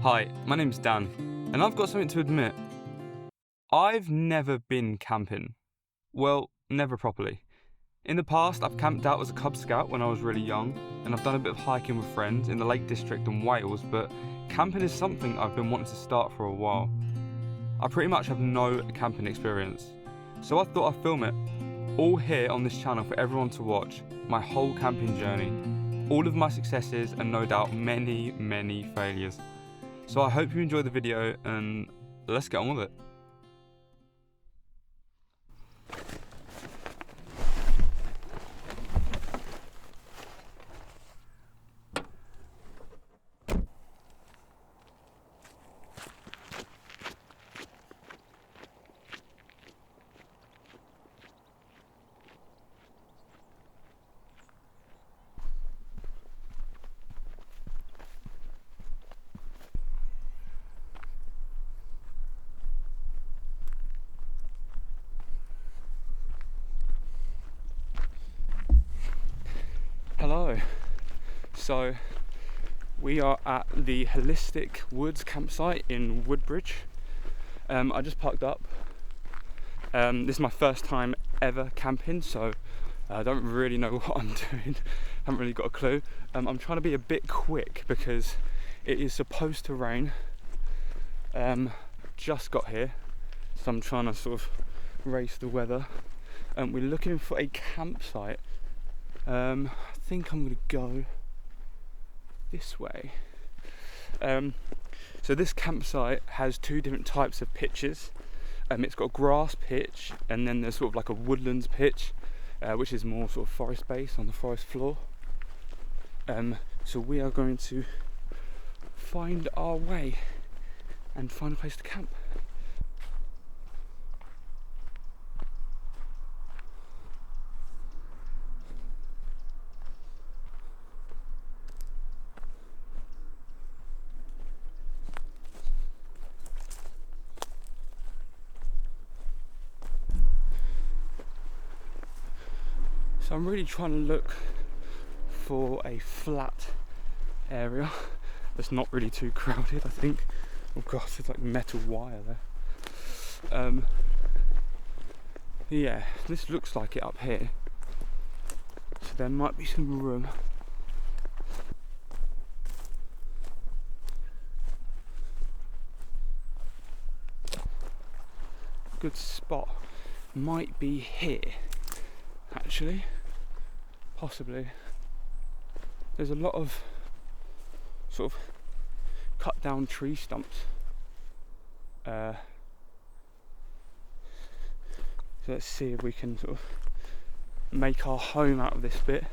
Hi, my name's Dan, and I've got something to admit. I've never been camping. Well, never properly. In the past, I've camped out as a Cub Scout when I was really young, and I've done a bit of hiking with friends in the Lake District in Wales, but camping is something I've been wanting to start for a while. I pretty much have no camping experience, so I thought I'd film it, all here on this channel for everyone to watch, my whole camping journey, all of my successes and no doubt many, many failures. So I hope you enjoy the video and let's get on with it. Hello. So we are at the Holistic Woods campsite in Woodbridge. I just parked up. This is my first time ever camping, so I don't really know what I'm doing. Haven't really got a clue. I'm trying to be a bit quick because it is supposed to rain. Just got here, so I'm trying to sort of race the weather. We're looking for a campsite. I think I'm going to go this way. So this campsite has two different types of pitches. It's got a grass pitch, and then there's sort of like a woodlands pitch, which is more sort of forest based on the forest floor. So we are going to find our way and find a place to camp. So I'm really trying to look for a flat area that's not really too crowded, I think. Oh gosh, there's like metal wire there. Yeah, this looks like it up here. So there might be some room. Good spot might be here, actually. Possibly. There's a lot of sort of cut down tree stumps. So let's see if we can sort of make our home out of this bit.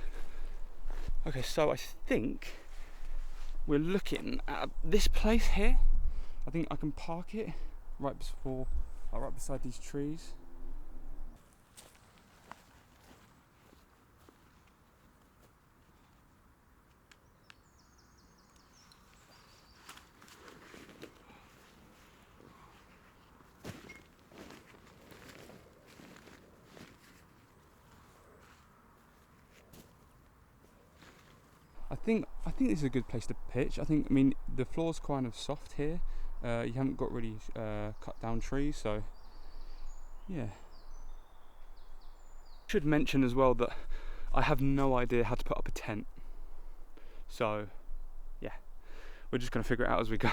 Okay, so I think we're looking at this place here. I think I can park it right beside these trees. I think this is a good place to pitch. I mean the floor's kind of soft here. You haven't got really cut down trees, so yeah. Should mention as well that I have no idea how to put up a tent. So yeah, we're just gonna figure it out as we go.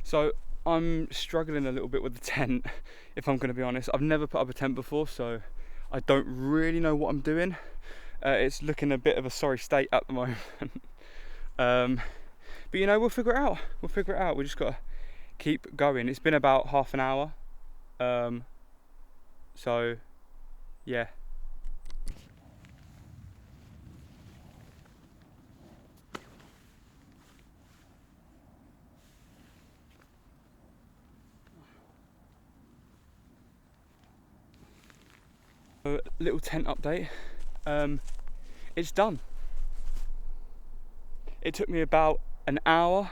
So I'm struggling a little bit with the tent, if I'm going to be honest. I've never put up a tent before, so I don't really know what I'm doing. It's looking a bit of a sorry state at the moment. But you know, we'll figure it out. We just got to keep going. It's been about half an hour. So yeah. So, little tent update. It's done. It took me about an hour,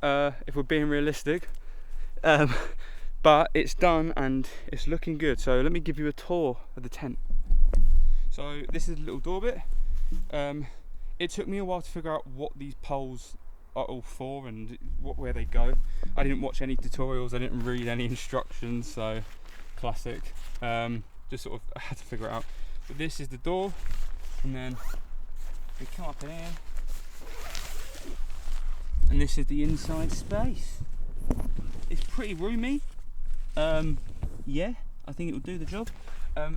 if we're being realistic, but it's done and it's looking good. So let me give you a tour of the tent. So this is the little door bit. It took me a while to figure out what these poles are all for and where they go. I didn't watch any tutorials, I didn't read any instructions, so classic. Just sort of I had to figure it out. But this is the door, and then we come up in here, and this is the inside space. It's pretty roomy. Yeah, I think it will do the job.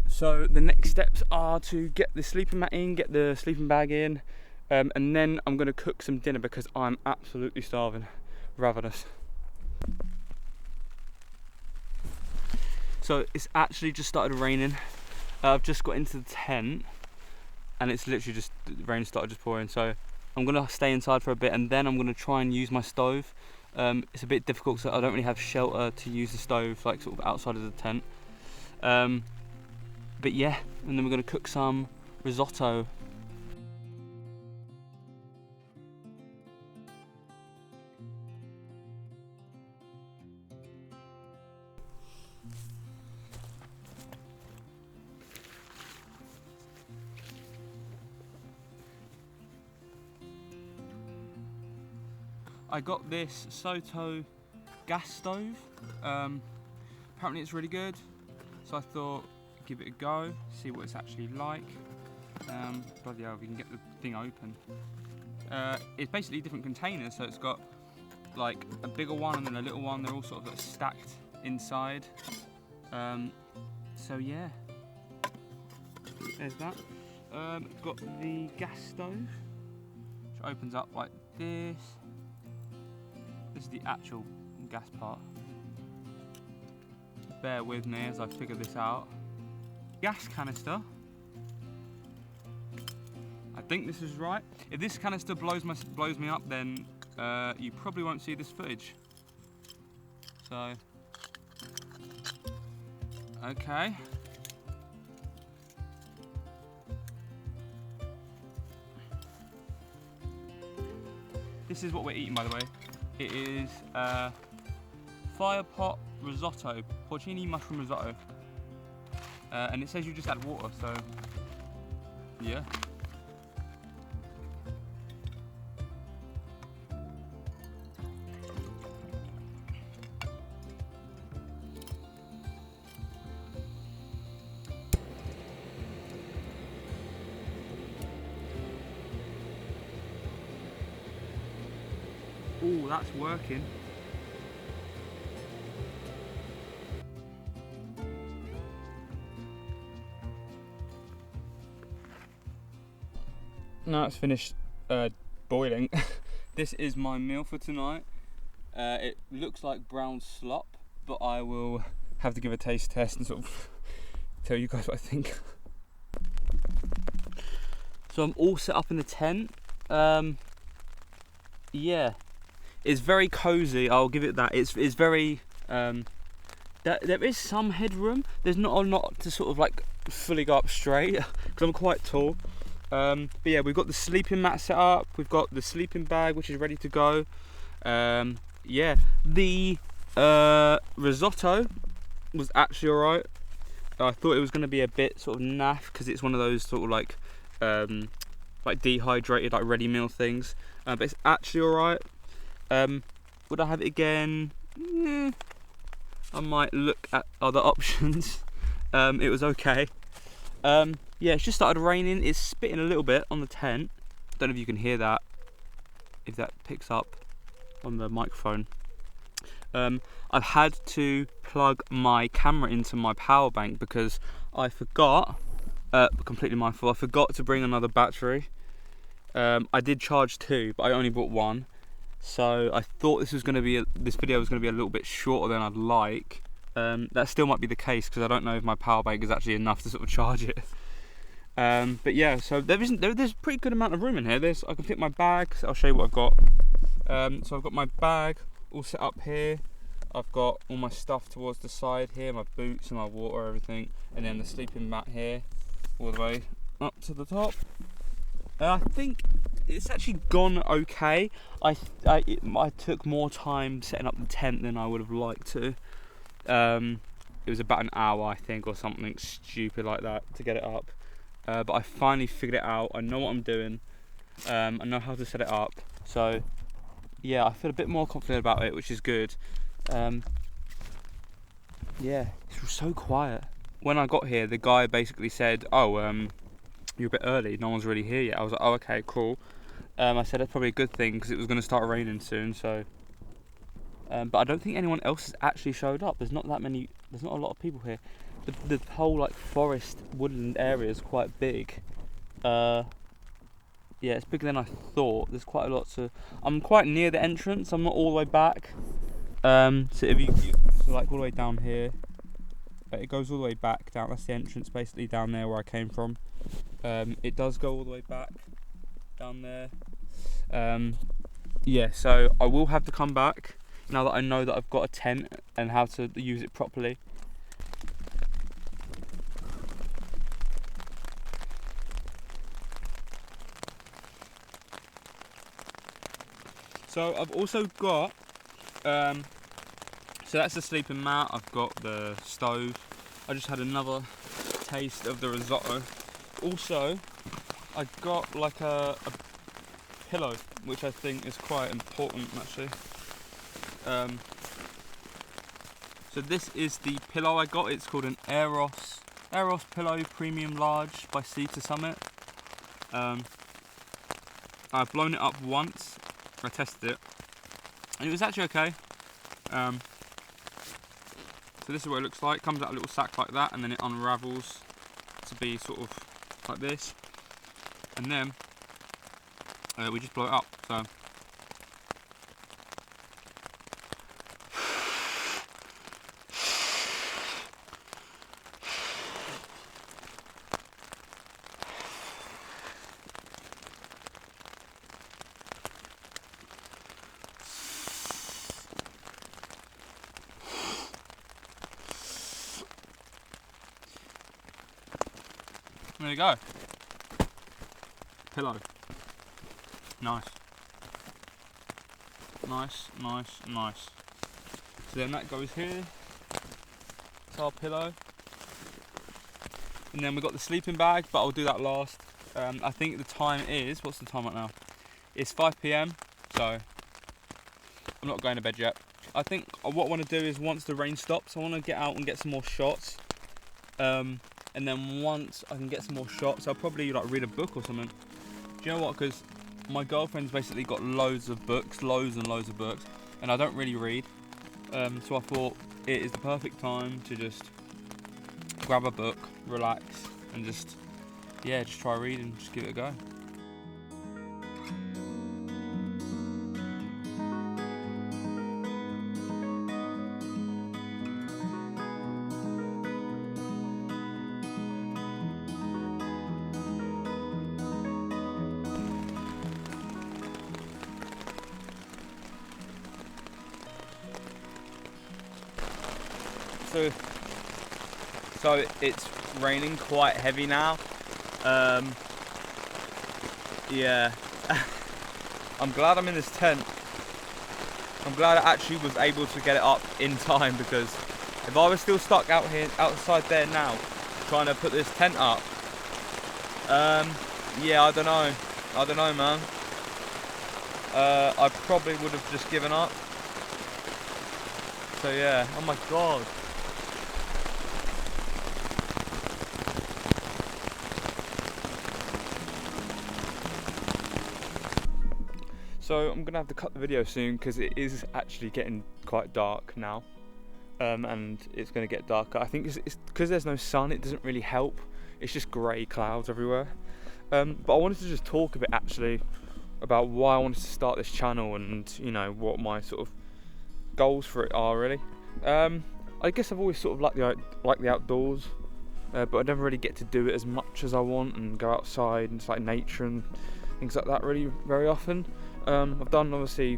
So the next steps are to get the sleeping mat in, get the sleeping bag in, and then I'm going to cook some dinner because I'm absolutely starving, ravenous. So it's actually just started raining. I've just got into the tent and it's literally just, the rain started just pouring. So I'm going to stay inside for a bit and then I'm going to try and use my stove. It's a bit difficult because I don't really have shelter to use the stove like sort of outside of the tent. But yeah, and then we're going to cook some risotto. I got this Soto gas stove. Apparently it's really good, so I thought give it a go, see what it's actually like. Bloody hell, if you can get the thing open. It's basically different containers, so it's got like a bigger one and then a little one. They're all sort of like stacked inside. So yeah, there's that. Got the gas stove, which opens up like this. This is the actual gas part. Bear with me as I figure this out. Gas canister. I think this is right. If this canister blows me up, then you probably won't see this footage. So, okay. This is what we're eating, by the way. It is fire pot risotto, porcini mushroom risotto, and it says you just add water, so yeah. Oh, that's working. Now it's finished boiling. This is my meal for tonight. It looks like brown slop, but I will have to give a taste test and sort of tell you guys what I think. So I'm all set up in the tent. Yeah. It's very cozy, I'll give it that. It's very, there is some headroom. There's not a lot to sort of like fully go up straight, because I'm quite tall. But yeah, we've got the sleeping mat set up, we've got the sleeping bag which is ready to go. Yeah, the risotto was actually alright. I thought it was going to be a bit sort of naff, because it's one of those sort of like dehydrated, like ready meal things. But it's actually alright. Would I have it again? I might look at other options. It was okay. Yeah, it's just started raining. It's spitting a little bit on the tent. Don't know if you can hear that, if that picks up on the microphone. I've had to plug my camera into my power bank because I forgot, completely my fault, I forgot to bring another battery. I did charge 2, but I only bought 1. So I thought this video was going to be a little bit shorter than I'd like. That still might be the case because I don't know if my power bank is actually enough to sort of charge it. But yeah, so there's a pretty good amount of room in here. I can fit my bag. So I'll show you what I've got. So I've got my bag all set up here. I've got all my stuff towards the side here, my boots and my water, everything, and then the sleeping mat here. all the way up to the top. I think it's actually gone okay. I took more time setting up the tent than I would have liked to. It was about an hour, I think, or something stupid like that to get it up. But I finally figured it out. I know what I'm doing. I know how to set it up. So yeah, I feel a bit more confident about it, which is good. Yeah, it's so quiet. When I got here, the guy basically said, "Oh, you're a bit early. No one's really here yet." I was like, "Oh, okay, cool." I said that's probably a good thing because it was going to start raining soon. So, but I don't think anyone else has actually showed up. There's not that many. There's not a lot of people here. The whole like forest woodland area is quite big. Yeah, it's bigger than I thought. There's quite a lot to. I'm quite near the entrance. I'm not all the way back. So if you so like all the way down here, it goes all the way back down. That's the entrance, basically down there where I came from. It does go all the way back down there. Yeah, so I will have to come back now that I know that I've got a tent and how to use it properly. So I've also got, so that's the sleeping mat. I've got the stove. I just had another taste of the risotto. Also, I got like a pillow, which I think is quite important actually. So this is the pillow I got. It's called an Aeros Pillow Premium Large by Sea to Summit. I've blown it up once. I tested it, and it was actually okay. So this is what it looks like. Comes out a little sack like that, and then it unravels to be sort of like this, and then we just blow it up. So there you go. Pillow. Nice. Nice, nice, nice. So then that goes here. It's our pillow. And then we've got the sleeping bag, but I'll do that last. I think the time is, what's the time right now? It's 5 PM, so I'm not going to bed yet. I think what I want to do is once the rain stops, I want to get out and get some more shots. And then once I can get some more shots, I'll probably like read a book or something. Do you know what? Because my girlfriend's basically got loads and loads of books, and I don't really read. So I thought it is the perfect time to just grab a book, relax, and just try reading, just give it a go. So it's raining quite heavy now. Yeah, I'm glad I'm in this tent. I'm glad I actually was able to get it up in time, because if I was still stuck out here, outside there now, trying to put this tent up, yeah, I don't know, man. I probably would have just given up. So yeah, oh my god. So I'm gonna have to cut the video soon because it is actually getting quite dark now, and it's gonna get darker. I think it's because there's no sun, it doesn't really help. It's just grey clouds everywhere. But I wanted to just talk a bit actually about why I wanted to start this channel, and you know what my sort of goals for it are really. I guess I've always sort of liked the outdoors, but I never really get to do it as much as I want and go outside and it's like nature and things like that really very often. I've done obviously,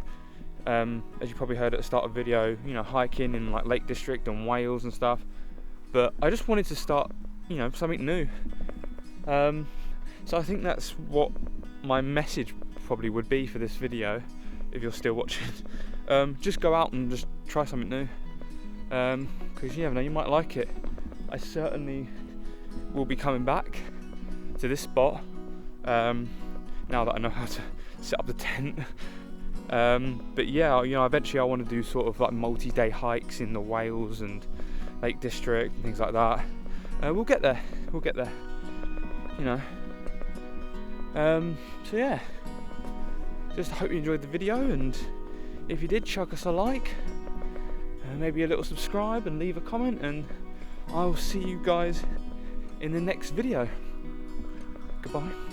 as you probably heard at the start of the video, you know, hiking in like Lake District and Wales and stuff, but I just wanted to start, you know, something new. So I think that's what my message probably would be for this video, if you're still watching. Just go out and just try something new, because you never know, you might like it. I certainly will be coming back to this spot now that I know how to set up the tent. But yeah, you know, eventually I want to do sort of like multi-day hikes in the Wales and Lake District and things like that. We'll get there, you know. So yeah, just hope you enjoyed the video, and if you did, chuck us a like, maybe a little subscribe and leave a comment, and I will see you guys in the next video. Goodbye.